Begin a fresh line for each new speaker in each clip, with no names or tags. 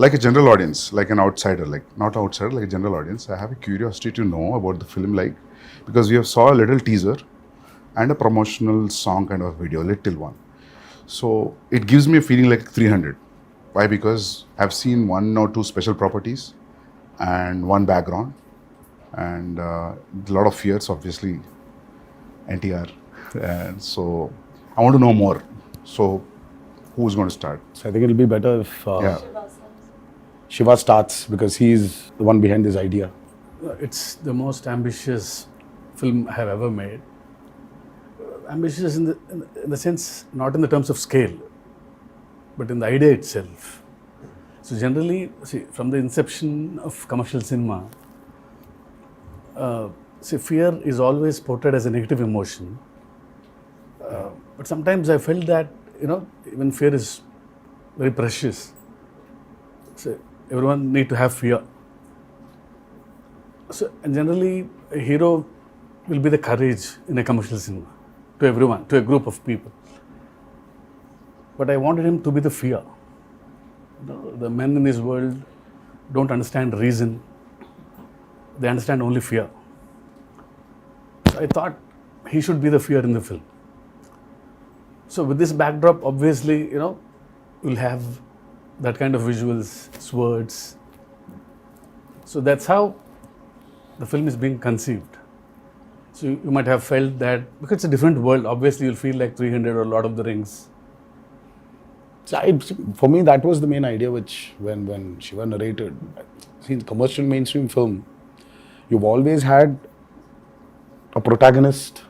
like a general audience, like an outsider, like not outsider, like a general audience, I have a curiosity to know about the film, like, because we have saw a little teaser and a promotional song kind of video, little one. So it gives me a feeling like 300. Why? Because I've seen 1 or 2 special properties and 1 background and a lot of fears, obviously, NTR. And so I want to know more. So who's going to start?
So I think it'll be better if
Yeah.
Shiva starts, because he's the one behind this idea.
It's the most ambitious film I have ever made. Ambitious in the sense, not in the terms of scale, but in the idea itself. So generally, see, from the inception of commercial cinema, fear is always portrayed as a negative emotion. But sometimes I felt that, even fear is very precious. So everyone need to have fear. So, and generally, a hero will be the courage in a commercial cinema, to everyone, to a group of people. But I wanted him to be the fear. The men in this world don't understand reason. They understand only fear. So I thought he should be the fear in the film. So with this backdrop, obviously, we'll have that kind of visuals, swords. So that's how the film is being conceived. So you might have felt that, because it's a different world, obviously you'll feel like 300 or Lord of the Rings.
So for me, that was the main idea, which when Shiva narrated. See, in commercial mainstream film, you've always had a protagonist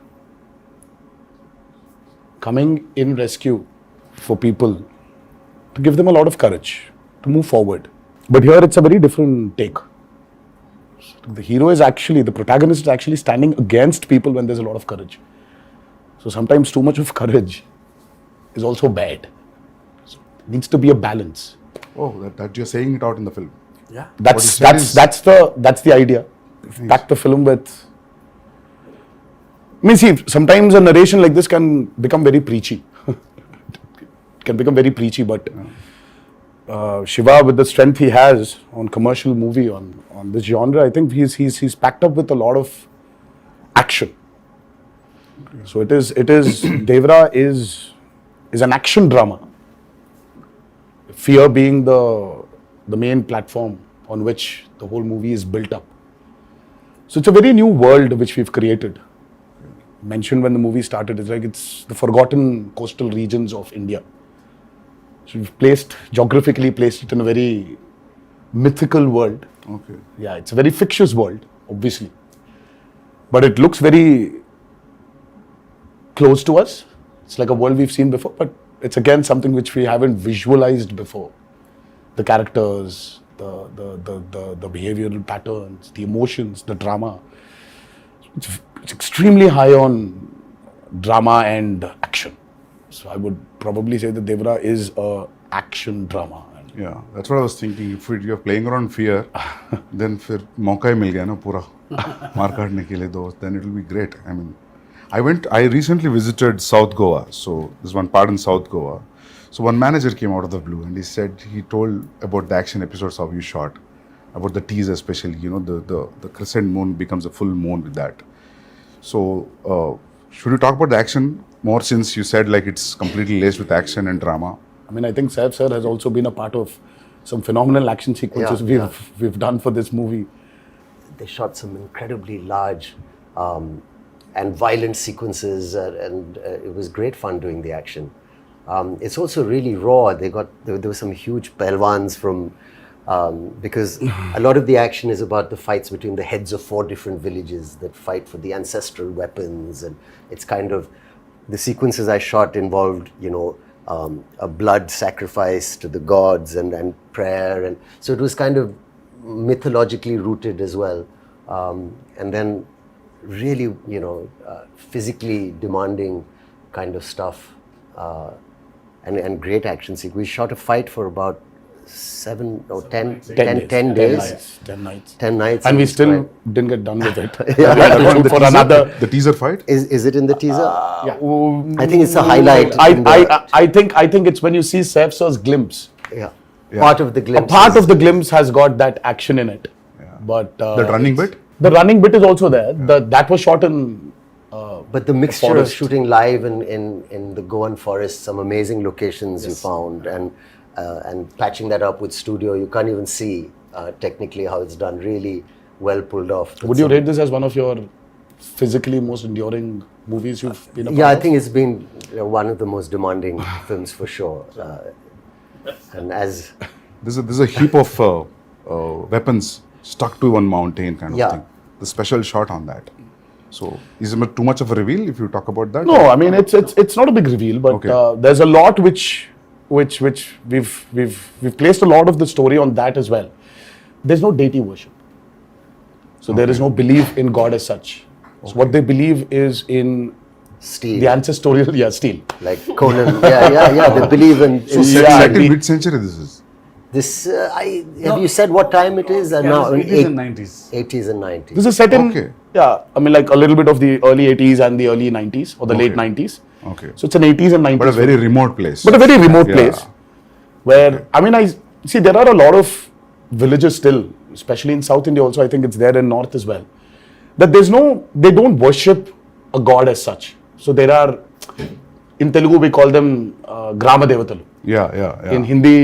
coming in rescue for people, to give them a lot of courage to move forward. But here it's a very different take. The hero is actually, the protagonist is actually standing against people when there's a lot of courage. So sometimes too much of courage is also bad. So it needs to be a balance.
Oh, that you're saying it out in the film.
Yeah.
That's the idea. Pack the film with. See, sometimes a narration like this can become very preachy. It can become very preachy, but Shiva, with the strength he has on commercial movie, on this genre, I think he's packed up with a lot of action. So it is Devara is an action drama. Fear being the main platform on which the whole movie is built up. So it's a very new world which we've created. Mentioned when the movie started, it's the forgotten coastal regions of India. So we've geographically placed it in a very mythical world.
Okay.
Yeah, it's a very fictitious world, obviously. But it looks very close to us. It's like a world we've seen before, but it's again something which we haven't visualized before. The characters, the behavioral patterns, the emotions, the drama. It's extremely high on drama and action. So I would probably say that Devara is a action drama.
Yeah, that's what I was thinking. If you're playing around fear, then फिर मौका ही मिल गया ना पूरा मार काटने के लिए दो, then it will be great. I mean, I recently visited South Goa. So there's one part in South Goa. So one manager came out of the blue and he told about the action episodes how you shot, about the teaser especially, the crescent moon becomes a full moon with that. So should we talk about the action more, since you said like it's completely laced with action and drama?
I mean, I think Saif sir has also been a part of some phenomenal action sequences we've done for this movie.
They shot some incredibly large and violent sequences, and it was great fun doing the action. It's also really raw. There were some huge pelwans from, because a lot of the action is about the fights between the heads of 4 different villages that fight for the ancestral weapons, and it's kind of, the sequences I shot involved, a blood sacrifice to the gods and prayer, and so it was kind of mythologically rooted as well, and then really, physically demanding kind of stuff, and great action sequence. We shot a fight for about 10 days.
10 nights.
10 nights.
And we still didn't get done with it.
The teaser fight?
Is it in the teaser?
Yeah.
I think it's a highlight.
I think it's when you see Saif sir's glimpse.
Yeah. Part of the
A
glimpse.
part of the glimpse has got that action in it. But
That running bit?
The running bit is also there. That was shot in.
But the mixture of
forest.
shooting live in the Goan forest, some amazing locations you found, and patching that up with studio, you can't even see technically how it's done. Really well pulled off.
Would you rate this as one of your physically most enduring movies you've been a part
Yeah, I
of?
think it's been one of the most demanding films for sure. And as
There's a heap of weapons stuck to one mountain kind of
Yeah.
thing. The special shot on that. So is it too much of a reveal if you talk about that?
No, I mean it's not a big reveal, but
Okay.
there's a lot which we've placed a lot of the story on that as well. There's no deity worship, so there is no belief in God as such. So what they believe is in
Steel,
the ancestorial steel.
like Conan. Yeah. They believe in
So set,
Yeah,
set in
the-
mid-century this is.
this. Have you said what time it is?
Yeah,
No,
it's 80s and 90s.
80s and 90s.
This is set in
Okay.
I mean like a little bit of the early 80s and the early 90s or the late
Okay.
90s.
Okay.
So it's an 80s and 90s.
But a very remote place.
But a very remote
Yeah.
place where I mean I see there are a lot of villages still, especially in South India also. I think it's there in North as well. That they don't worship a god as such. So there are in Telugu we call them Grama Devatalu.
Yeah.
In Hindi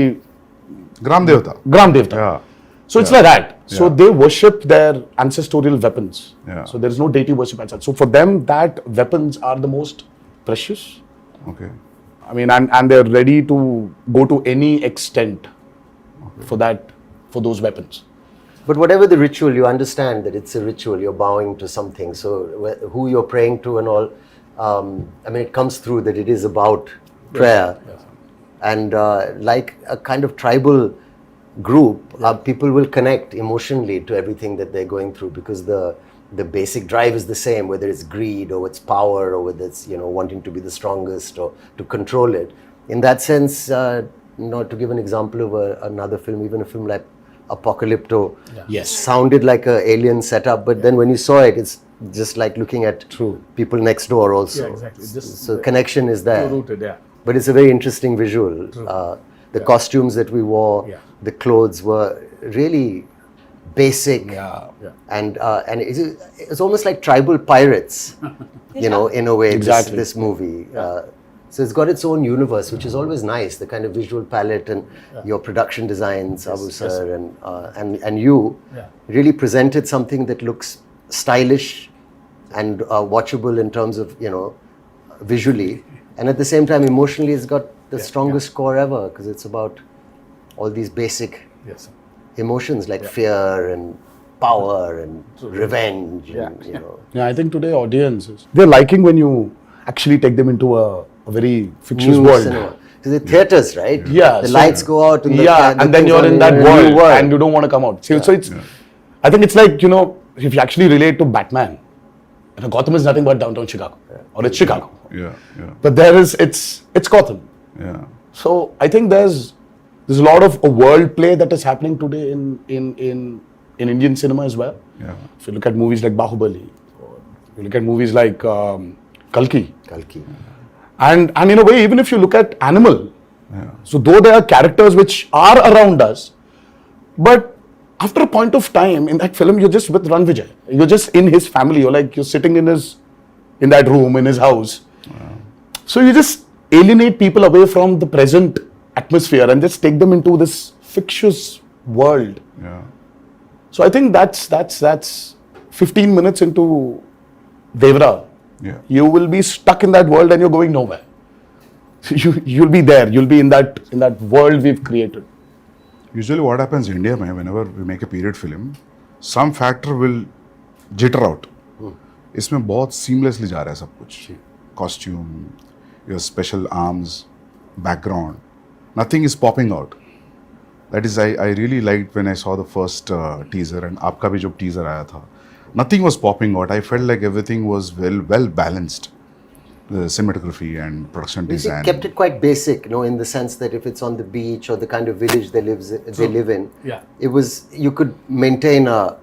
Gram Devata.
Gram Devata.
Yeah.
So it's like that. So
Yeah.
they worship their ancestral weapons.
Yeah.
So there is no deity worship as such. So for them, that weapons are the most precious.
Okay.
I mean, and they're ready to go to any extent for those weapons.
But whatever the ritual, you understand that it's a ritual. You're bowing to something. So who you're praying to and all. I mean, it comes through that it is about prayer, and like a kind of tribal group, people will connect emotionally to everything that they're going through because the basic drive is the same, whether it's greed or it's power or whether it's wanting to be the strongest or to control it. In that sense, to give an example of another film, even a film like Apocalypto,
Yes.
sounded like a alien setup, but then when you saw it, it's just like looking at people next door also.
Yeah, exactly. Just
So connection is there.
rooted, yeah.
But it's a very interesting visual. The costumes that we wore,
Yeah.
the clothes were really basic,
Yeah.
and it's almost like tribal pirates, in a way.
Exactly.
This movie. So it's got its own universe, which is always nice. The kind of visual palette and your production designs, Abu Sir, and you really presented something that looks stylish and watchable in terms of visually, and at the same time emotionally, it's got the strongest score ever because it's about all these basic
Yes.
emotions like fear and power and revenge. And,
Yeah, I think today audiences, they're liking when you actually take them into a very fictitious
new
world.
cinema. So the theaters, right?
Yeah,
the
so-
lights go out. And the
and then
things
you're
are
in that
a
world,
new
and you don't want to come out. So it's, I think it's like, if you actually relate to Batman, Gotham is nothing but downtown Chicago, or it's Chicago.
Yeah.
But it's Gotham.
Yeah.
So I think there's a lot of a world play that is happening today in Indian cinema as well.
Yeah.
If you look at movies like Bahubali, or if you look at movies like Kalki, and in a way, even if you look at Animal, so though there are characters which are around us, but after a point of time in that film, you're just with Ran Vijay. You're just in his family. You're sitting in that room in his house. So you just alienate people away from the present atmosphere and just take them into this fictitious world.
Yeah.
So I think that's 15 minutes into Devara.
Yeah.
You will be stuck in that world and you're going nowhere. You'll be there. You'll be in that world we've created.
Usually what happens in India, mein, whenever we make a period film, some factor will jitter out. इसमें बहुत seamlessly जा रहा है सब कुछ. Costume, your special arms, background, nothing is popping out. That is, I really liked when I saw the first teaser and आपका भी जो teaser आया था. Nothing was popping out. I felt like everything was well balanced. The cinematography and production
They
design.
kept it quite basic, in the sense that if it's on the beach or the kind of village they live in,
Yeah.
it was, you could maintain a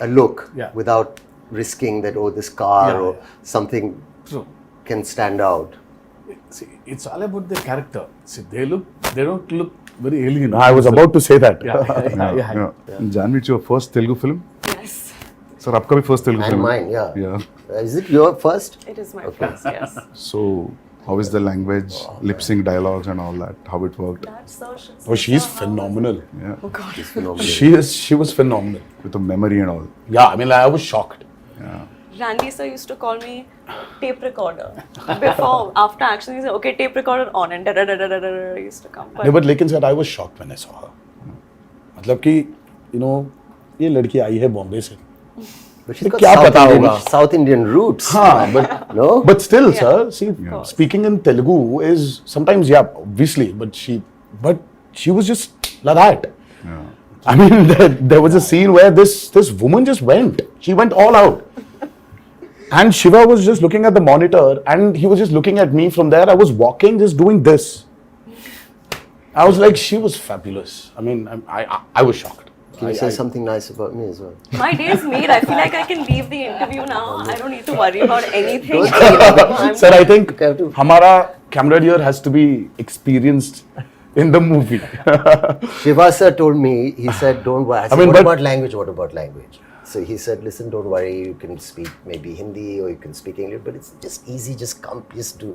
look without risking that, this car or something
True.
can stand out.
See, it's all about the character. See, they don't look very alien.
I was about to say that.
Yeah. Janhvi, it's your first Telugu film?
Yes,
Sir, आपका भी first Telugu
And
film?
mine, yeah.
Yeah.
Is it your first?
it is my first, yes.
So, how is the language, lip sync dialogues and all that? How it worked?
That's so
Oh, she's phenomenal.
Yeah.
Oh God.
She was phenomenal.
With the memory and all.
Yeah, I mean, like, I was shocked.
Randy sir used to call me tape recorder. Before, after action, he said, okay, tape recorder on, and da-da-da-da-da-da used to come.
No, but लेकिन sir, I was shocked when I saw her. मतलब कि, you know, ये लड़की आई है बॉम्बे से.
But she's got
क्या
South
पता
Indian,
होगा?
South Indian roots.
हाँ, but
No?
But still,
Yeah.
sir, see,
course.
speaking in Telugu is sometimes, yeah, obviously, but she was just like that.
Yeah.
I mean, there was a scene where this woman just went. She went all out. And Shiva was just looking at the monitor and he was just looking at me from there. I was walking, just doing this. I was like, she was fabulous. I mean, I was shocked.
Can you say something nice about me as well?
My day is made. I feel like I can leave the interview now. I don't need to worry about anything.
Sir, I think
You have to-
Hamara camera here has to be experienced in the movie.
Shiva sir told me, he said, don't worry. I said,
mean,
what
but-
about language? What about language? So he said, listen, don't worry. You can speak maybe Hindi or you can speak English, but it's just easy. Just come, just do.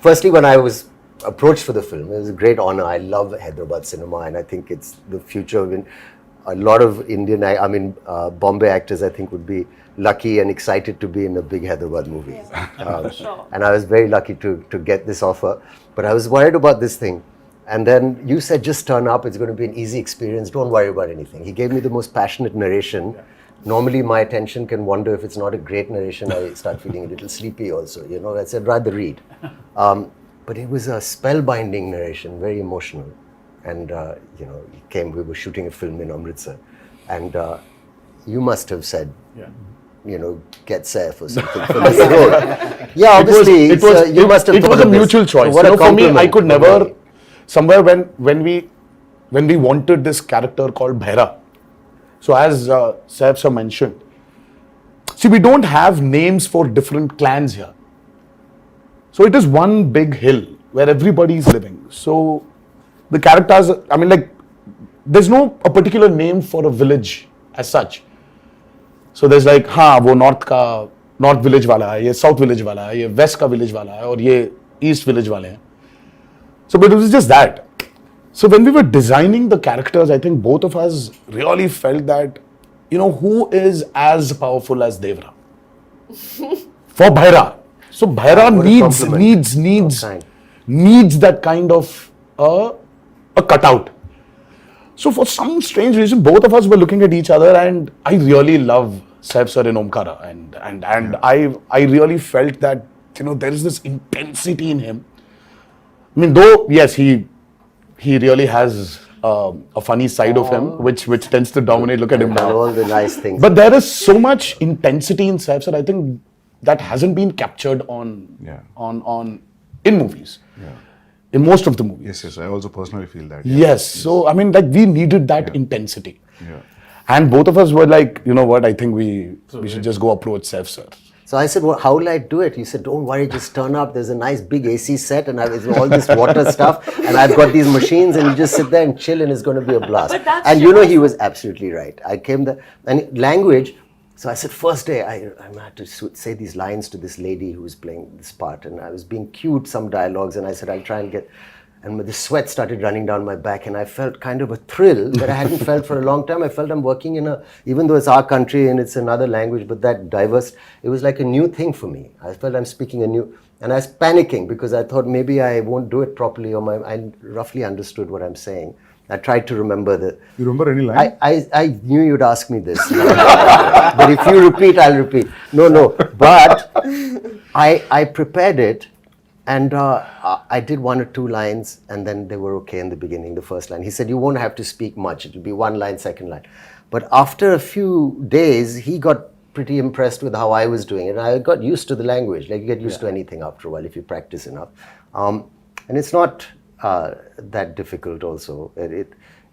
Firstly, when I was approached for the film, it was a great honor. I love Hyderabad cinema and I think it's the future of a lot of Indian, Bombay actors, I think, would be lucky and excited to be in a big Hyderabad movie.
Sure.
And I was very lucky to get this offer. But I was worried about this thing. And then you said, just turn up. It's going to be an easy experience. Don't worry about anything. He gave me the most passionate narration. Normally, my attention can wander. If it's not a great narration, I start feeling a little sleepy also. You know, I said, rather read. But it was a spellbinding narration, very emotional. And, you know, he came, we were shooting a film in Amritsar. And you must have said, you know, get Saif or something for this role. Yeah, obviously, you must have
it
thought
was a
of this.
mutual choice.
What
You
a
know, for me, I
compliment.
could never, somewhere when we wanted this character called Bhaira. So as Saif sir mentioned, see, we don't have names for different clans here. So it is one big hill where everybody is living. So the characters, I mean, like, there's no a particular name for a village as such. So there's like, हाँ वो north village वाला है, ये south village वाला है, ये waste का village वाला है और ये ईस्ट विलेज वाले हैं. So but it was just that. So when we were designing the characters, I think both of us really felt that, you know, who is as powerful as Devara? For Bhaira. So Bhaira
What a compliment.
needs that kind of a cutout. So for some strange reason, both of us were looking at each other, and I really love Saif sir in Omkara, and I really felt that, you know, there is this intensity in him. I mean, though yes, he really has a funny side of him, which tends to dominate. Look at him
And
now.
all the nice things.
But there is so much intensity in Saif sir. I think that hasn't been captured on in movies. In most of the movies.
Yes, I also personally feel that.
Yes. So, I mean, like, we needed that intensity.
Yeah.
And both of us were like, you know what, I think we should just go approach Saif sir.
So I said, well, how will I do it? You said, don't worry, just turn up. There's a nice big AC set and it's all this water stuff. And I've got these machines and you just sit there and chill and it's going to be a blast.
But that's
And you know,
Shiva's-
he was absolutely right. I came there and language. So I said, first day, I had to say these lines to this lady who was playing this part. And I was being cued some dialogues and I said, I'll try and get... And the sweat started running down my back and I felt kind of a thrill that I hadn't felt for a long time. I felt I'm working in even though it's our country and it's another language, but that diverse, it was like a new thing for me. I felt I'm speaking a new, and I was panicking because I thought maybe I won't do it properly or I roughly understood what I'm saying. I tried to remember the...
You remember any line?
I knew you'd ask me this. But if you repeat, I'll repeat. No. But I prepared it. And I did one or two lines and then they were okay in the beginning, the first line. He said, you won't have to speak much. It'll be one line, second line. But after a few days, he got pretty impressed with how I was doing it. I got used to the language. Like you get used to anything after a while if you practice enough. And it's not that difficult also.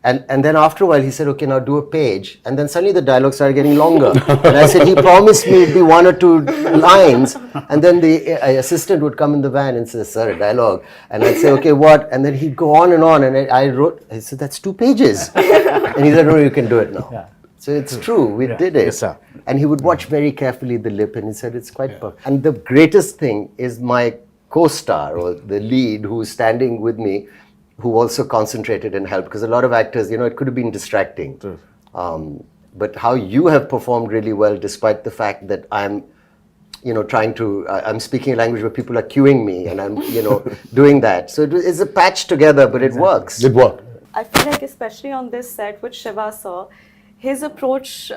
And then after a while, he said, okay, now do a page. And then suddenly the dialogue started getting longer. And I said, he promised me it'd be 1 or 2 lines. And then the assistant would come in the van and say, sir, a dialogue. And I'd say, okay, what? And then he'd go on. And I said, that's 2 pages. And he said, no, you can do it now.
Yeah.
So it's true, we did it.
Yes, sir.
And he would watch very carefully the lip and he said, it's quite perfect. And the greatest thing is my co-star or the lead who's standing with me, who also concentrated and helped, because a lot of actors, it could have been distracting. But how you have performed really well, despite the fact that I'm, trying to, I'm speaking a language where people are cueing me and I'm, doing that. So it's a patch together, but it works.
It worked.
I feel like especially on this set with Shiva sir, his approach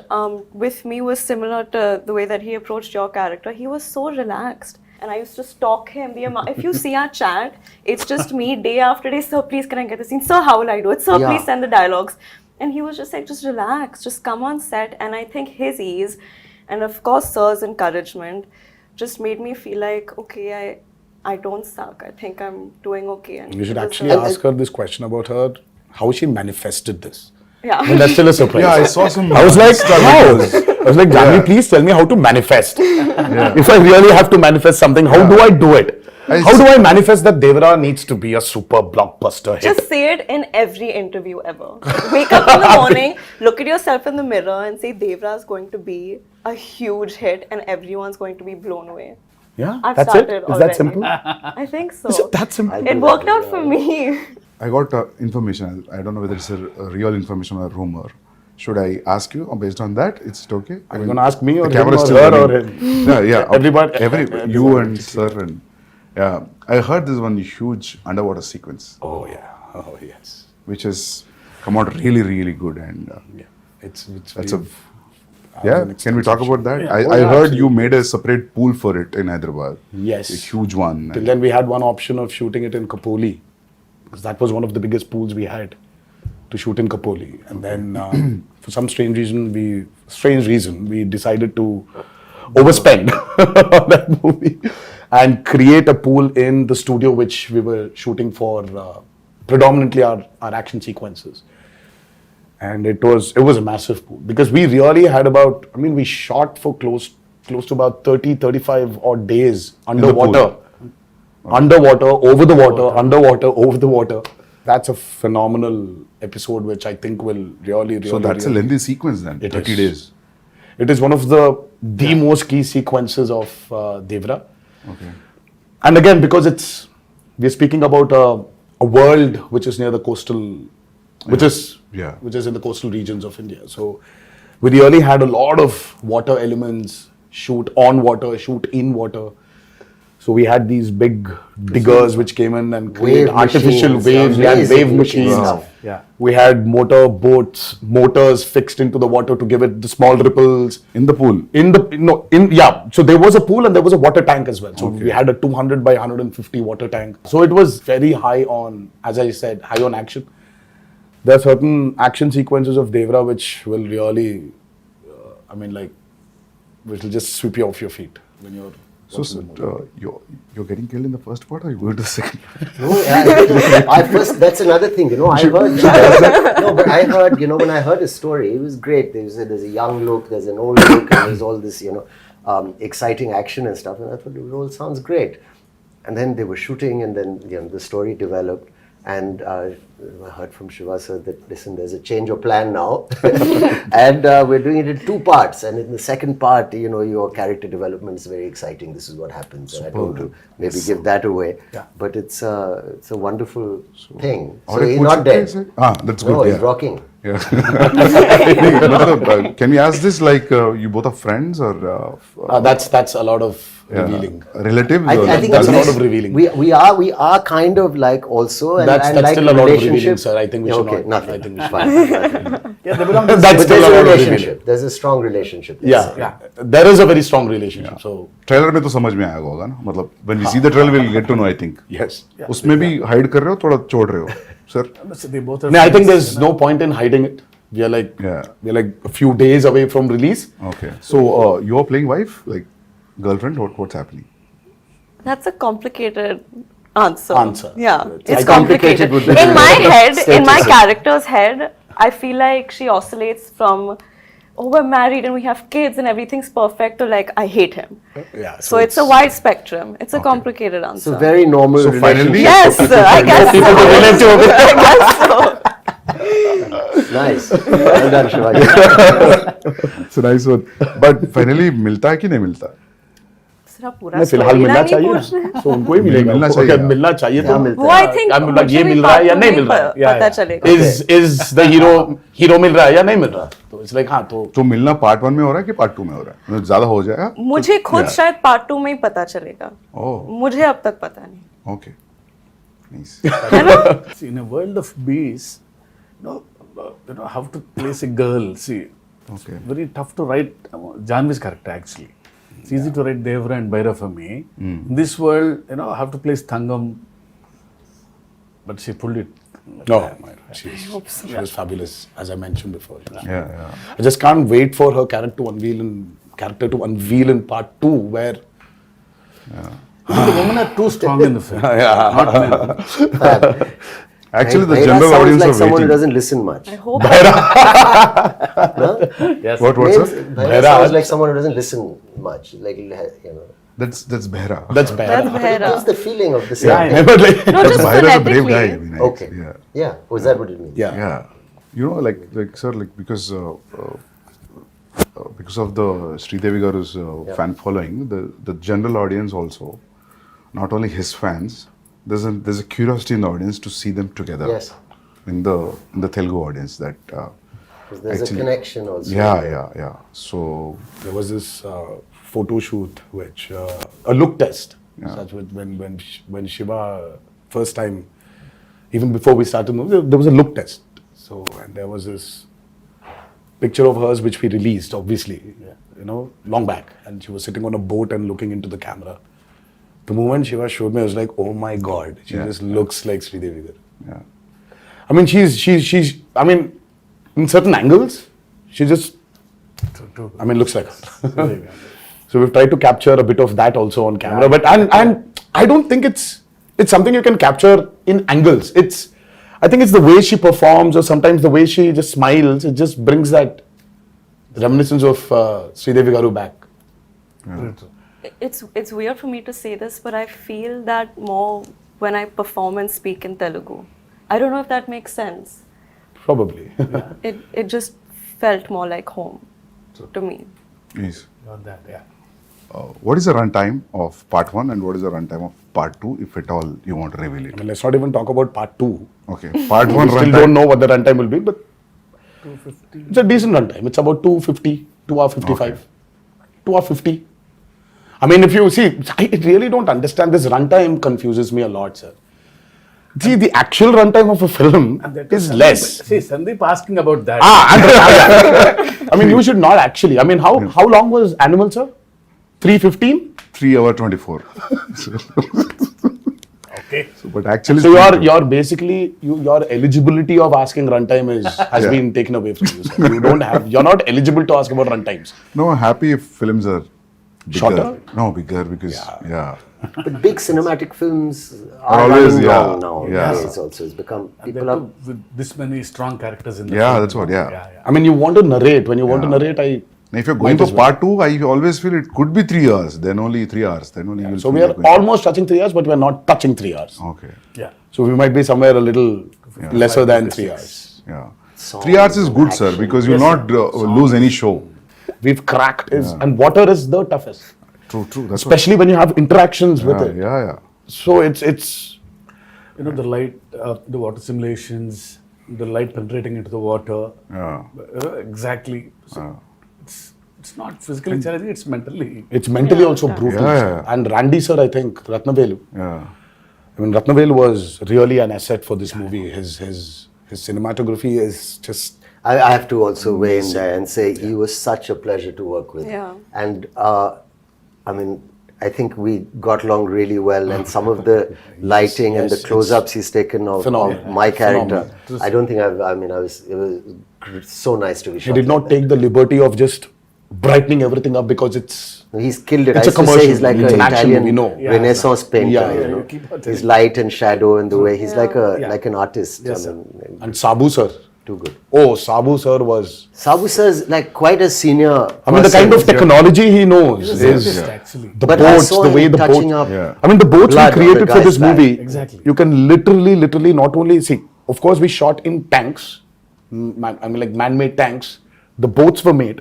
with me was similar to the way that he approached your character. He was so relaxed. And I used to stalk him. If you see our chat, it's just me day after day. Sir, please can I get the scene? Sir, how will I do it? Sir, please send the dialogues. And he was just like, just relax, just come on set. And I think his ease and of course sir's encouragement just made me feel like, okay, I don't suck. I think I'm doing okay. And
You should actually ask her this question about how she manifested this.
Yeah.
I mean, that's still a surprise.
Yeah, I saw some.
I was like, how?
videos.
I was like, Janhvi, please tell me how to manifest. If I really have to manifest something, how do I do it? How do I manifest that Devara needs to be a super blockbuster hit?
Just say it in every interview ever. Wake up in the morning, look at yourself in the mirror and say Devara is going to be a huge hit and everyone's going to be blown away.
Yeah,
I've
that's it.
started
Is
already.
that simple?
I think so.
Is it that simple?
It worked out for me.
I got information. I don't know whether it's a real information or a rumor. Should I ask you based on that? It's okay.
Are you going to ask me or
the
him
camera is
or
still
her or
running.
him?
Yeah.
Everybody-
You and sir and yeah. I heard this one huge underwater sequence,
Oh, yeah. Oh, yes.
which has come out really, really good. And
Yeah. It's
that's a
really-
yeah.
an
Can we talk about that?
Yeah.
I
Oh,
heard
absolutely.
you made a separate pool for it in Hyderabad.
Yes.
A huge one.
Till then, we had one option of shooting it in Kapoli, because that was one of the biggest pools we had to shoot in Kapoli. And then, for some strange reason, we decided to overspend on that movie and create a pool in the studio which we were shooting for predominantly our action sequences. And it was a massive pool because we really had we shot for close to about 35 odd days underwater. Underwater, over the water, underwater, over the water. That's a phenomenal episode which I think will really
So that's a
really-
lengthy sequence then.
It
30
is.
days.
It is one of the most key sequences of Devara.
Okay.
And again, because we're speaking about a world which is near the coastal, which is in the coastal regions of India. So we really had a lot of water elements, shoot on water, shoot in water. So we had these big diggers which came in and created
Wave
artificial
machines,
waves. We had
amazing
wave
looking
machines.
stuff.
Yeah.
We had motors fixed into the water to give it the small ripples.
In the pool.
So there was a pool and there was a water tank as well. So we had a 200 by 150 water tank. So it was very high on, as I said, high on action. There are certain action sequences of Devara which will really, which will just sweep you off your feet when you're.
So you're getting killed in the first part or you go to the second?
No, that's another thing, I heard, but I heard, when I heard his story, it was great. There's a young look, there's an old look, and there's all this, exciting action and stuff, and I thought it all sounds great. And then they were shooting, and then, the story developed, and I heard from Shiva sir that, listen, there's a change of plan now, and we're doing it in 2 parts, and in the second part, your character development is very exciting. This is what happens, and I don't want to maybe give that away, but it's a wonderful thing. So he's not dead.
That's good.
No,
yeah.
he's rocking.
Yeah. Can we ask this like you both are friends or
That's a lot of revealing.
relatives?
I think
That's
it's
a lot of revealing.
We are kind of like also, and
That's
like
still a lot of revealing,
relationship.
sir. I think we should
okay,
not.
nothing.
I think we should
Fine.
Yeah, they belong to
That's
But
still
there's
a
a
lot of revealing.
relationship. There's a strong relationship.
Yeah, there is a very strong relationship. So
trailer में तो समझ में आएगा होगा ना मतलब when we see the trailer we'll get to know I think
yes.
उसमें भी hide कर रहे हो थोड़ा छोड़ रहे हो sir
They both are
No, I think
friends,
there's no point in hiding it. We are like a few days away from release.
okay so you're playing wife like girlfriend what's happening
That's a complicated answer. Yeah, it's
complicated
complicated.
would be
In my head,
safe
in
to
my
say.
character's head, I feel like she oscillates from, oh, we're married and we have kids and everything's perfect, to like, I hate him.
Yeah.
So it's a wide spectrum. It's a complicated answer.
So very normal.
So finally-
Yes, I guess so. I guess so.
Nice. Well done, Shivaji.
It's a nice one. But finally, मिलता है कि नहीं मिलता?
सिर्फ पूरा
नहीं, फिलहाल मिलना
storyline ही
चाहिए
पूछ रहे हैं।
ना, तो उनको ही मिलेगा,
मिलना
उनको
चाहिए।
अगर मिलना चाहिए तो
क्या मिलता
वो I think
I mean, like, ये
मुझे भी
मिल रहा है या
part
नहीं
two
मिल
में
रहा है,
पता चलेगा।
is the hero मिल रहा है या नहीं मिल रहा, तो it's like हाँ, तो
मिलना पार्ट 1 में हो रहा है कि पार्ट 2 में हो रहा है? मतलब ज्यादा हो जाएगा?
मुझे खुद शायद पार्ट 2 में ही पता चलेगा।
ओह,
मुझे अब तक पता नहीं।
Okay. Nice.
See, in a world of bees, how to place a girl. See,
Okay.
it's very tough to write Janhvi's character actually. It's easy to write Devara and Bhaira for me. In this world, I have to place Thangam, but she pulled it.
no, she was fabulous, as I mentioned before.
Yeah.
I just can't wait for her character to unveil in part 2, where
The women are too strong in the film. Not men.
Actually, the
Bhaira
general
sounds
audience
like
are
someone who
waiting.
doesn't listen much.
I hope
Yes.
What,
Names,
sir?
Bhaira sounds like someone who doesn't listen much. Like, you know.
That's Behra.
that's bad.
that's Bhaira.
What's the feeling of the same?
Yeah, I
thing?
But like,
No, just
Behra is a brave guy.
phonetically.
I mean,
Okay.
Yeah.
Yeah. Was that what it means?
yeah.
Yeah. You know, like sir, like because of the Sridevi Garu's fan following, the general audience also, not only his fans, there's a curiosity in the audience to see them together.
Yes.
In the Telugu audience, that
'Cause there's
actually-
a connection also.
Yeah. So
There was this photo shoot, which a look test, such with when Shiva first time, even before we started the movie, there was a look test. So and there was this picture of hers which we released, obviously, long back, and she was sitting on a boat and looking into the camera. The moment Shiva showed me, I was like, oh my God, she just looks like Sridevi Garu.
yeah.
I mean, she's. I mean, in certain angles, she just. I mean, looks like her. So we've tried to capture a bit of that also on camera, but and I don't think it's something you can capture in angles. I think it's the way she performs, or sometimes the way she just smiles. It just brings that reminiscence of Sridevi Garu back.
It's weird for me to say this, but I feel that more when I perform and speak in Telugu. I don't know if that makes sense.
Probably.
It just felt more like home to me.
Yes.
Got that, yeah.
What is the runtime of part 1 and what is the runtime of part 2, if at all you want to reveal
I
it?
mean, let's not even talk about part 2.
Okay. Part 1
We still
runtime.
don't know what the runtime will be, but 250. It's a decent runtime. It's about 250, 2 hour 55,
Okay.
2 hour 50. I mean, if you see, I really don't understand. This runtime confuses me a lot, sir. See, the actual runtime of a film is less.
See, Sandeep asking about that.
I mean, you should not actually. I mean, how long was Animal, sir? 3:15?
3 hour 24.
Okay.
But actually,
So you're basically your eligibility of asking runtime has been taken away from you. Sir. You're not eligible to ask about runtimes.
No, I'm happy if films are bigger.
Shorter?
No, bigger because
But big cinematic films
Are
are
always,
running
yeah,
long now.
yeah.
It's also it's become
And
people
they're
are.
with this many strong characters in the
Yeah,
film.
that's what, yeah.
I mean, you want to narrate. When you want to narrate,
Now, if you're going
Might
for
as well.
part 2, I always feel it could be 3 hours. Then only 3 hours. Then only you'll
So
feel
we are
like going-
almost touching 3 hours, but we are not touching 3 hours.
Okay.
Yeah.
So we might be somewhere a little lesser than 3 hours.
Yeah.
Songs
3 hours is good, sir,
action.
because you'll not lose any show.
We've cracked and water is the toughest,
True. That's
especially when you have interactions with
what,
it.
yeah.
So it's
The light, the water simulations, the light penetrating into the water.
Yeah.
Exactly. So it's not physically challenging, it's
mentally also brutal.
Yeah,
sir.
yeah.
And Randy sir, I think Ratnavelu.
Yeah.
I mean, Ratnavelu was really an asset for this movie. His cinematography is just.
I have to also weigh in there and say he was such a pleasure to work with.
Yeah.
And I mean, I think we got along really well, and some of the lighting and the
yes,
close-ups he's taken of
phenomenal.
my character.
Phenomenal.
I don't think it was so nice to be shot.
He did
like
not
that.
take the liberty of just brightening everything up because it's
He's killed it.
It's
I
a
used to say
commercial.
he's like
It's
an
an action
Italian
movie, no.
Yeah,
Renaissance painter.
Yeah,
you
yeah,
know,
you keep on
his
telling.
light and shadow and the way he's like a
Yeah.
like an artist.
Yes,
I mean,
and Sabu sir.
too good.
Oh, Sabu sir was.
Sabu sir is like quite a senior.
I mean, the kind of
person.
technology he knows
He's a
is
scientist, actually.
the
But I
boats,
saw
the
him
way the
touching
boats.
up
Yeah.
I mean, the boats we
blood on
created
the
for
guy's
this
back.
movie.
Exactly.
You can literally not only see. Of course, we shot in tanks. I mean, like man-made tanks. The boats were made,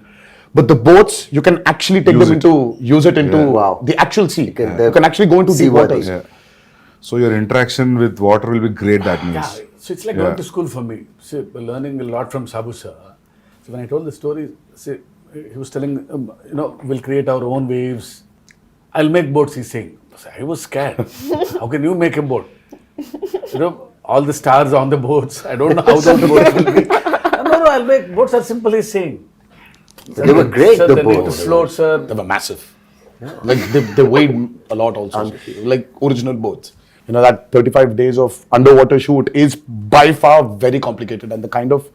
but the boats you can actually take
Use
them
it.
into use it into
Wow.
the actual sea.
can-
You can actually go into deep
seaworthy.
waters.
Yeah. So your interaction with water will be great, that means.
Yeah, so it's like
Yeah.
going to school for me. So learning a lot from Sabu sir. So when I told the story, see, he was telling, we'll create our own waves. I'll make boats, he's saying. So I was scared. How can you make a boat? All the stars on the boats. I don't know how the boats will be. No, I'll make boats are simple, he's saying.
They were great,
Sir,
the
they need to
boats.
float, sir.
They were massive. Like they weighed a lot also. Like original boats. You know, that 35 days of underwater shoot is by far very complicated, and the kind of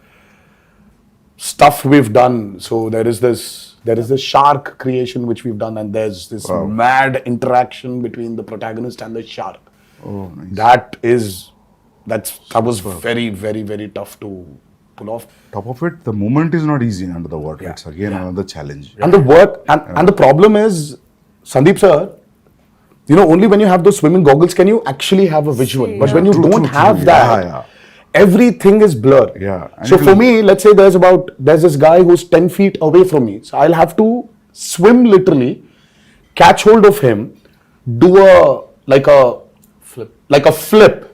stuff we've done. So there is this shark creation which we've done, and there's this mad interaction between the protagonist and the shark.
Oh, nice.
That was very, very, very tough to pull off.
Top of it, the movement is not easy under the water. It's again another challenge.
And the work and the problem is, Sandeep sir, only when you have those swimming goggles can you actually have a visual.
See,
But
yeah.
when you
True,
don't
true,
have
true.
that,
Yeah.
everything is blur.
Yeah. And
So
it
for
will-
me, let's say there's this guy who's 10 feet away from me. So I'll have to swim literally, catch hold of him, do a flip,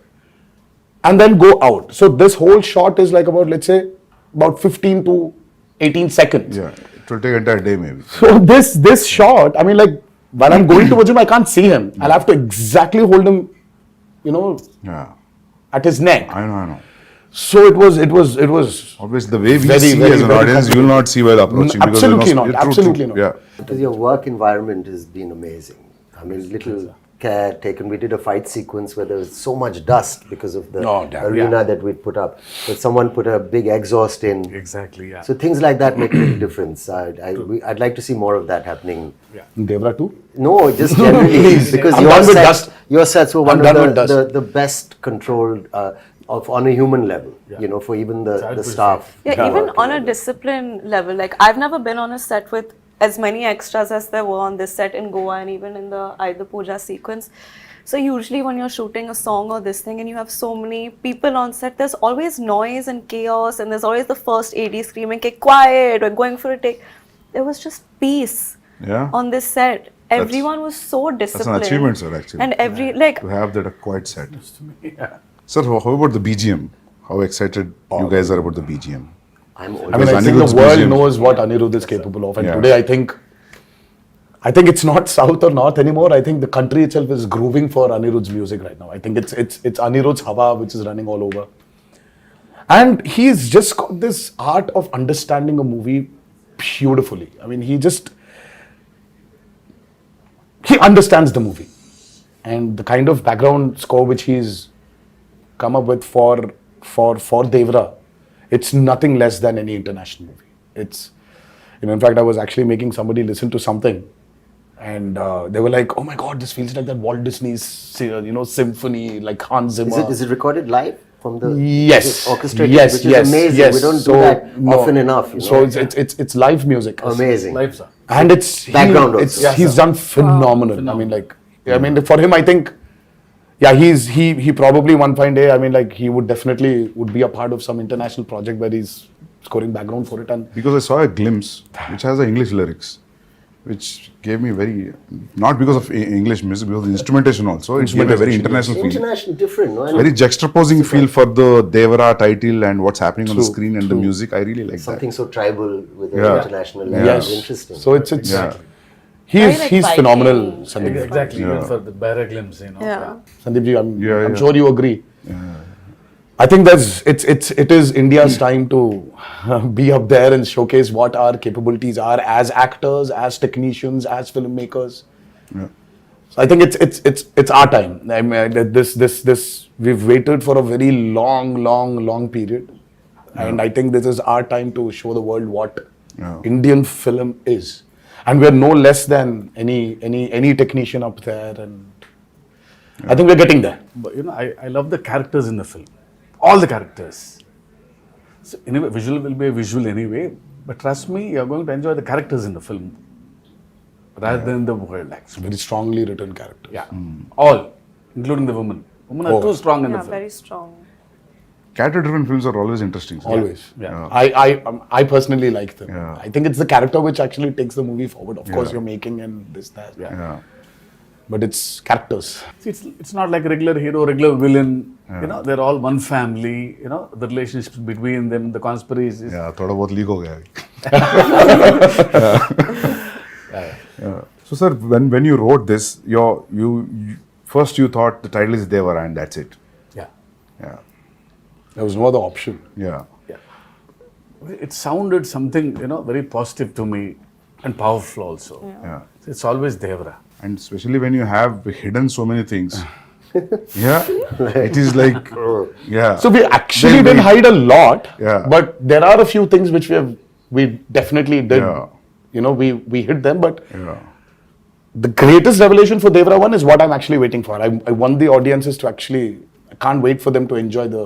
and then go out. So this whole shot is like about, let's say, about 15 to 18 seconds.
Yeah. It will take an entire day maybe.
So this shot, I mean, like when I'm going towards him, I can't see him. I'll have to exactly hold him,
Yeah.
at his neck.
I know.
So it was.
Obviously, the way we
Very,
see
very,
as an
very
audience, you will not see while approaching. because
Absolutely
you're
not.
True,
Absolutely
true.
not.
Yeah.
Because your work environment has been amazing. I mean, little care taken. We did a fight sequence where there was so much dust because of the
Oh, damn.
arena that we'd put up. But someone put a big exhaust in.
Exactly, yeah.
So things like that make a big difference. I'd like to see more of that happening.
Devara too.
No, just generally because
I'm done with dust.
your sets were one
I'm done
of
with dust.
the best controlled on a human level. For even the staff.
Yeah, even on a discipline level, like I've never been on a set with as many extras as there were on this set in Goa and even in the Aida Puja sequence. So usually when you're shooting a song or this thing and you have so many people on set, there's always noise and chaos and there's always the first AD screaming, "Okay, quiet, we're going for a take." There was just peace
Yeah.
on this set. Everyone was so disciplined.
That's an achievement, sir, actually.
And
To have that a quiet set.
Yeah.
Sir, how about the BGM? How excited you guys are about the BGM?
I'm
I mean,
Because
I think
Anirudh's
the world
BGM
knows what Anirudh is capable of, and
Yeah.
today I think it's not south or north anymore. I think the country itself is grooving for Anirudh's music right now. I think it's Anirudh's Hawa which is running all over, and he's just got this art of understanding a movie beautifully. I mean, he understands the movie, and the kind of background score which he's come up with for Devara, it's nothing less than any international movie. It's, in fact, I was actually making somebody listen to something, and they were like, "Oh my God, this feels like that Walt Disney's, symphony, like Hans Zimmer."
Is it recorded live from the
Yes.
is it orchestrated,
Yes.
which
Yes.
is amazing.
Yes.
We don't
So,
do that
no.
often enough.
So it's live music.
amazing.
Life, sir.
And it's
Background also.
he's done phenomenal. I mean, for him, I think, he probably one fine day, I mean, like he would definitely be a part of some international project where he's scoring background for it. And
Because I saw a glimpse which has the English lyrics, which gave me not because of English music, because of the instrumentation also. It gave a very international feel.
International, different. No? And
Very juxtaposing feel for the Devara title and what's happening on the screen and the music. I really like
something
that.
so tribal with an
Yeah.
international
Yeah.
level.
yes,
Interesting.
so it's
Yeah.
Very like
he's
Viking.
phenomenal, Sandeep.
Exactly, even
Yeah.
for the bare glimpse,
Yeah.
Sandeep ji, I'm
Yeah.
sure you agree. I think it is India's time to be up there and showcase what our capabilities are as actors, as technicians, as filmmakers.
Yeah.
So I think it's our time. I mean, this we've waited for a very long period, and I think this is our time to show the world what Indian film is, and we're no less than any technician up there, and I think we're getting there.
But I love the characters in the film. All the characters. So anyway, visual will be a visual anyway. But trust me, you're going to enjoy the characters in the film rather than the world, actually.
Very strongly written character.
Yeah. All, including the women. Women are too strong in the
Yeah,
film.
very strong.
Character-driven films are always interesting. sir.
Always.
Yeah.
I personally like them.
Yeah.
I think it's the character which actually takes the movie forward. Of course,
Yeah.
you're making and this, that.
Yeah.
But it's characters.
See, it's not like a regular hero, regular villain. They're all one family. The relationships between them, the conspiracies.
Yeah, थोड़ा बहुत leak हो गया. Yeah. So sir, when you wrote this, you first you thought the title is Devara and that's it.
Yeah.
Yeah.
There was no other option.
Yeah.
It sounded something, very positive to me and powerful also.
Yeah.
It's always Devara.
And especially when you have hidden so many things. Yeah. It is like, yeah.
So we actually didn't hide a lot.
Yeah.
But there are a few things which we definitely did.
Yeah.
We hid them. But
Yeah.
the greatest revelation for Devara 1 is what I'm actually waiting for. I want the audiences to actually, I can't wait for them to enjoy the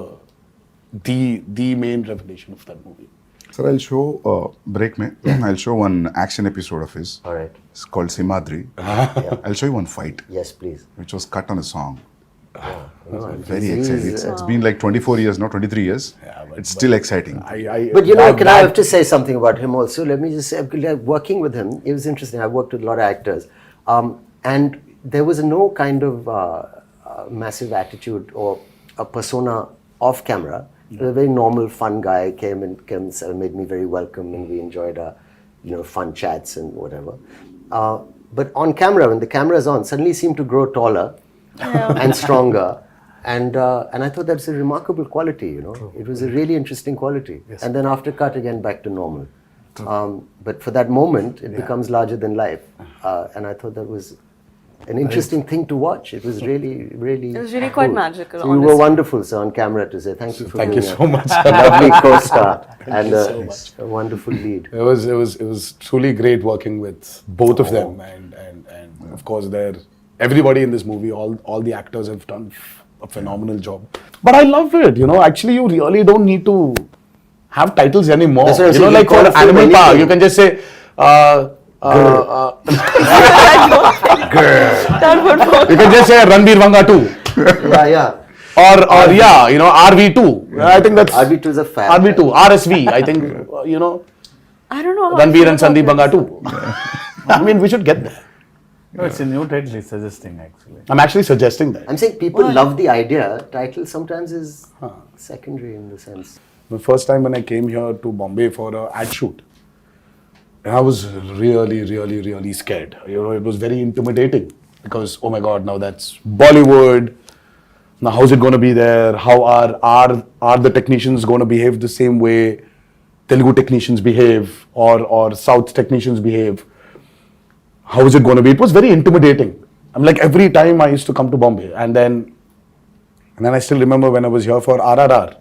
main revelation of that movie.
Sir, I'll show break mein. I'll show one action episode of his.
All right.
It's called Simadri. I'll show you one fight,
Yes, please.
which was cut on a song.
No,
Very
he's,
exciting. It's been like 24 years, not 23 years. It's still exciting.
But I have to say something about him also. Let me just say, working with him, it was interesting. I worked with a lot of actors. And there was no kind of massive attitude or a persona off camera. He was a very normal, fun guy, came and made me very welcome, and we enjoyed fun chats and whatever. But on camera, when the camera is on, suddenly he seemed to grow taller and stronger. And I thought that's a remarkable quality, It was a really interesting quality. Yes. And then after cut, again, back to normal. But for that moment, it becomes larger than life. And I thought that was an interesting thing to watch. It was really, really.
It was really quite magical.
So you were wonderful, sir, on camera to say thank you for
Thank
being
you so much.
a lovely co-star and
so much.
a wonderful lead.
It was truly great working with both of them, and of course everybody in this movie, all the actors have done a phenomenal job. But I love it, Actually, you really don't need to have titles anymore.
That's what I'm saying,
Like
you call
for
a film
Animal Park,
anything.
you can just say.
That would work.
You can just say Ranbir Vanga 2.
Yeah.
Or RV2. I think that's
RV2 is a fan.
RV2, RSV. I think
I don't know how.
Ranbir
I
and
feel
Sandeep
about
Vanga 2. I mean, we should get there.
No, it's a new title he's suggesting, actually.
I'm actually suggesting that.
I'm saying people love the idea. Title sometimes is secondary in the sense.
The first time when I came here to Bombay for an ad shoot, I was really, really, really scared. It was very intimidating because, oh my God, now that's Bollywood. Now, how's it going to be there? How are the technicians going to behave the same way Telugu technicians behave or South technicians behave? How is it going to be? It was very intimidating. I'm like, every time I used to come to Bombay, and then I still remember when I was here for RRR,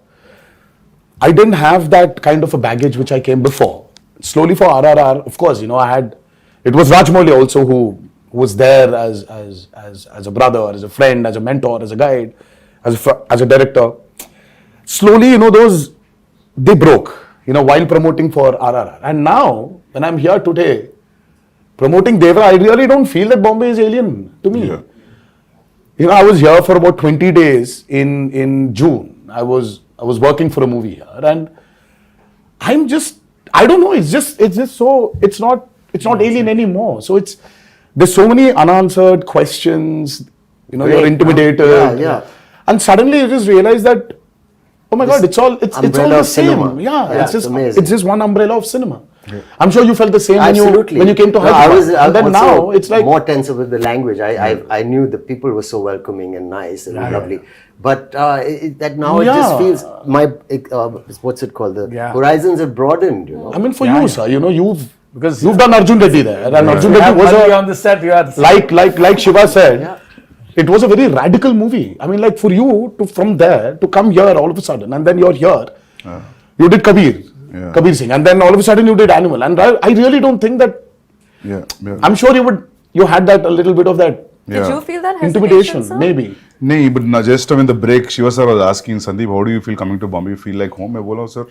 I didn't have that kind of a baggage which I came before. Slowly for RRR, of course, I had, it was Rajmouli also who was there as a brother, as a friend, as a mentor, as a guide, as a director. Slowly, those, they broke, while promoting for RRR. And now, when I'm here today, promoting Devara, I really don't feel that Bombay is alien to me. Yeah. I was here for about 20 days in June. I was working for a movie here, and I don't know, it's just so, it's not alien anymore. So there's so many unanswered questions, you're intimidated.
Yeah.
And suddenly you just realize that, oh my God, it's all the same.
Cinema.
Yeah,
it's amazing.
It's just one umbrella of cinema. Yeah. I'm sure you felt the same
Absolutely.
when you came to Hyderabad.
I
and then now it's like
more tense with the language. I knew the people were so welcoming and nice and lovely. But that now it just feels what's it called? The horizons have broadened.
I mean, for you, sir, you've
Because
you've done Arjun Reddy there, and Arjun Reddy was
on the set. You are
like Shiva said, it was a very radical movie. I mean, like for you from there to come here all of a sudden, and then you're here. You did Kabir.
Yeah.
Kabir Singh, and then all of a sudden you did Animal, and I really don't think that.
Yeah. Yeah.
I'm sure you had that a little bit of that
Did you feel that hesitation,
intimidation,
sir?
maybe.
नहीं, but now just in the break, Shiva sir was asking Sandeep, how do you feel coming to Bombay? You feel like home? मैं बोला sir,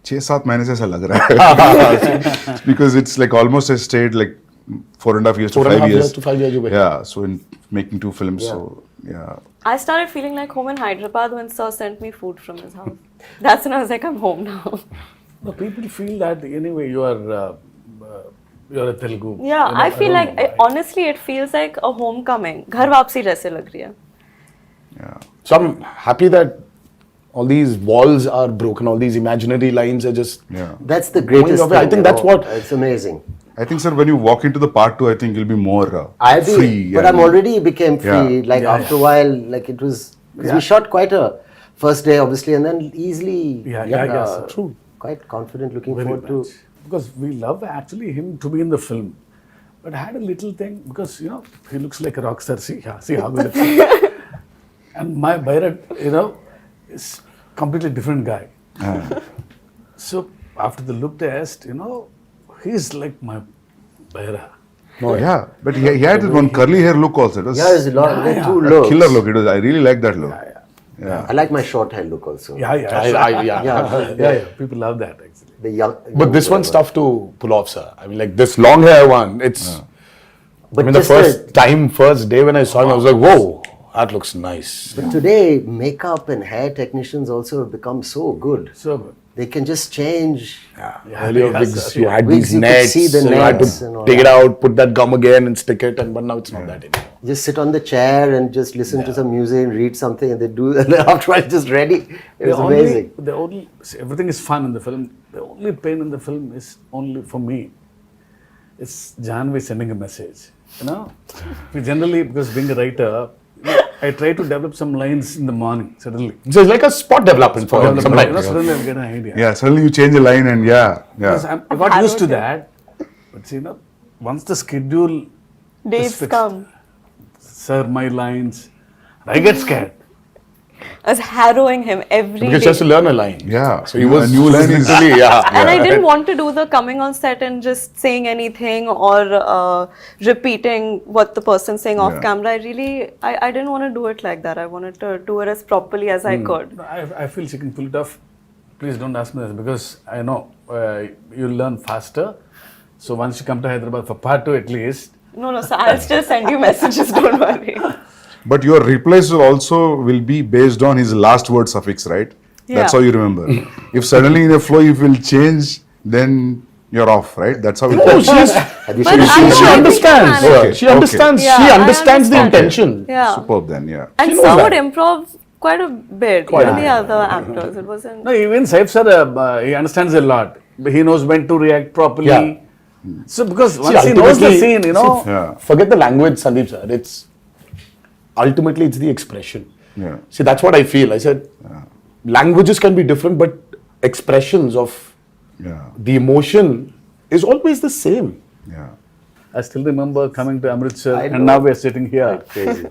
6-7 महीने से ऐसा लग रहा है. Because it's like almost I stayed like 4.5 years to 5 years.
to 5 years you were.
Yeah, so in making 2 films, so yeah.
I started feeling like home in Hyderabad when Sir sent me food from his house. That's when I was like, I'm home now.
No, people feel that anyway you're a Telugu.
Yeah,
You know,
I feel
don't
like,
know why.
honestly, it feels like a homecoming. घर वापसी जैसे लग रही है.
Yeah.
So I'm happy that all these walls are broken, all these imaginary lines are just.
Yeah.
That's the greatest
away. I
thing.
think
you
that's
know.
what-
It's amazing.
I think, sir, when you walk into the part 2, I think you'll be more
I'll be,
free.
but I'm already became free.
Yeah.
Like after a while, like it was. 'Cause we shot quite a first day, obviously, and then easily.
Yeah, sir.
True.
Quite confident, looking
Very
forward
much. Because we love actually him to be in the film. But I had a little thing because he looks like a rock star. See how he looks. And my Bharat, is completely different guy. So after the look test, he's like my Bharat.
Oh, yeah, but he had that one curly hair look also. It was
to. Yeah, there's a lot. There are two
a
looks.
killer look. It was. I really like that look. Yeah.
I like my short hair look also.
Yeah.
Yeah.
People love that actually.
The young.
But this one's tough to pull off, sir. I mean, like this long hair one, it's.
But
I mean, the
just
first day when I saw him, I was like, whoa, that looks nice.
But today, makeup and hair technicians also have become so good.
So good.
They can just change.
Earlier
yeah,
wigs,
sir.
you had
Wigs,
these
you could
nets,
see the
so you had
nets and all
to take it
that.
out, put that gum again and stick it, but now it's not that anymore.
Just sit on the chair and just listen to some music and read something, and they do. And then after it's just ready. It was amazing.
Everything is fun in the film. The only pain in the film is only for me. It's Janhvi sending a message. We generally, because being a writer, I try to develop some lines in the morning suddenly.
So it's like a spot development for some lines.
Suddenly I get an idea.
Yeah, suddenly you change a line and
Because
yeah.
I got used to that. But once the schedule
Dates
fixed.
come.
Sir, my lines, I get scared.
I was harrowing him every
Because
day.
he has to learn a line.
Yeah.
So he was
a new line is
literally,
And I didn't want to do the coming on set and just saying anything or repeating what the person's saying off
Yeah.
camera. I didn't want to do it like that. I wanted to do it as properly as I could.
I feel she can pull it off. Please don't ask me this because I know you'll learn faster. So once you come to Hyderabad for part 2 at least.
No, so I'll still send you messages, don't worry.
But your replies will be based on his last word suffix, right? That's
Yeah.
how you remember. If suddenly in a flow you will change, then you're off, right? That's how it
No,
goes.
she's,
Have you
But
seen
I
she
think I
understands.
managed.
Okay,
She understands.
okay.
She
Yeah, I
understands the
understand.
intention.
Yeah.
Superb then, yeah.
And
She knows
Sir
that.
would improv quite a bit.
Quite
Even
a
the
bit.
other actors. It wasn't.
No, even Saif sir, he understands a lot. He knows when to react properly.
Yeah.
So because once he knows the
ultimately-
scene,
Yeah.
Forget the language, Sandeep sir. It's ultimately it's the expression.
Yeah.
See, that's what I feel. I said languages can be different, but expressions of
Yeah.
the emotion is always the same.
Yeah.
I still remember coming to Amritsar
I know.
and now we're sitting here
Crazy.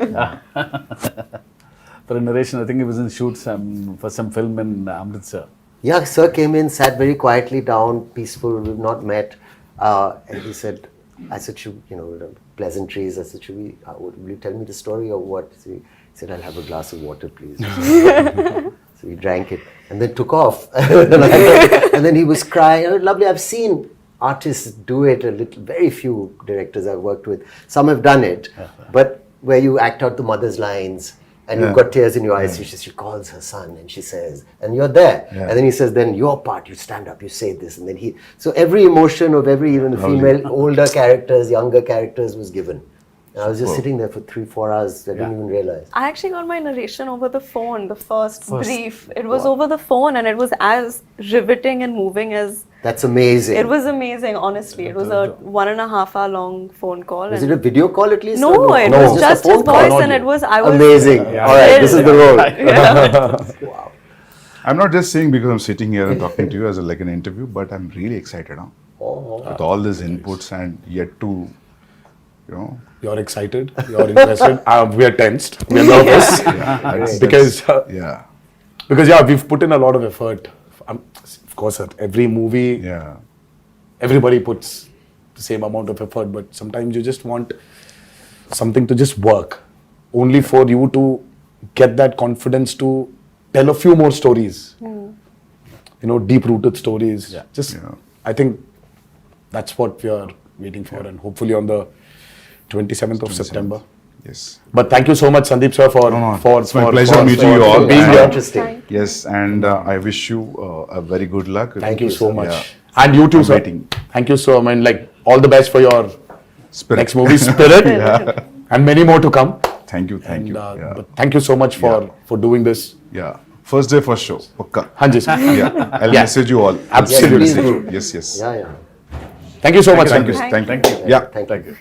for a narration. I think he was in shoot for some film in Amritsar.
Yeah, sir came in, sat very quietly down, peaceful. We've not met, and he said, "I said, pleasantries. I said, will you tell me the story or what?" So he said, "I'll have a glass of water, please." So he drank it and then took off. And then he was crying. Oh, lovely. I've seen artists do it a little. Very few directors I've worked with. Some have done it, but where you act out the mother's lines. And you've got tears in your eyes. She calls her son and she says, and you're there.
Yeah.
And then he says, then your part, you stand up, you say this. And then so every emotion of even the female, older characters, younger characters was given. And I was just sitting there for 3-4 hours. I didn't even realize.
I actually got my narration over the phone, the first brief. It was over the phone and it was as riveting and moving as...
That's amazing.
It was amazing, honestly. It was a 1.5 hour long phone call.
Was it a video call at least?
No,
or
it
no,
was just
a phone
his
call?
voice and it was... I was
Amazing. All right, this is the role.
Yeah.
I'm not just saying because I'm sitting here and talking to you as like an interview, but I'm really excited with all these inputs and yet to,
You're excited. You're interested. We are tensed. We are nervous
that's-
because
yeah.
we've put in a lot of effort. of course, sir, every movie,
Yeah.
everybody puts the same amount of effort, but sometimes you just want something to just work, only for you to get that confidence to tell a few more stories. Deep-rooted stories.
Yeah.
I think that's what we are waiting for, and hopefully on the 27th of September.
Yes.
But thank you so much, Sandeep sir, for
It's my pleasure meeting you all.
being
And-
here.
Interesting.
Yes, and I wish you a very good luck.
Thank you so much.
Yeah.
And you too,
I'm
sir.
waiting.
Thank you so much. All the best for your
Spirit.
next movie, Spirit, and many more to come.
Thank you. Thank
And,
you. Yeah.
But thank you so much for doing this.
Yeah. First day, first show. Pakka.
Hanji, sir.
Yeah. I'll
Yeah.
message you all.
Absolutely.
Yes, please do.
Yes, yes.
Yeah, yeah.
Thank you so much,
Thank you.
sir.
Thank you.
Thank you.
Yeah.
Thank you.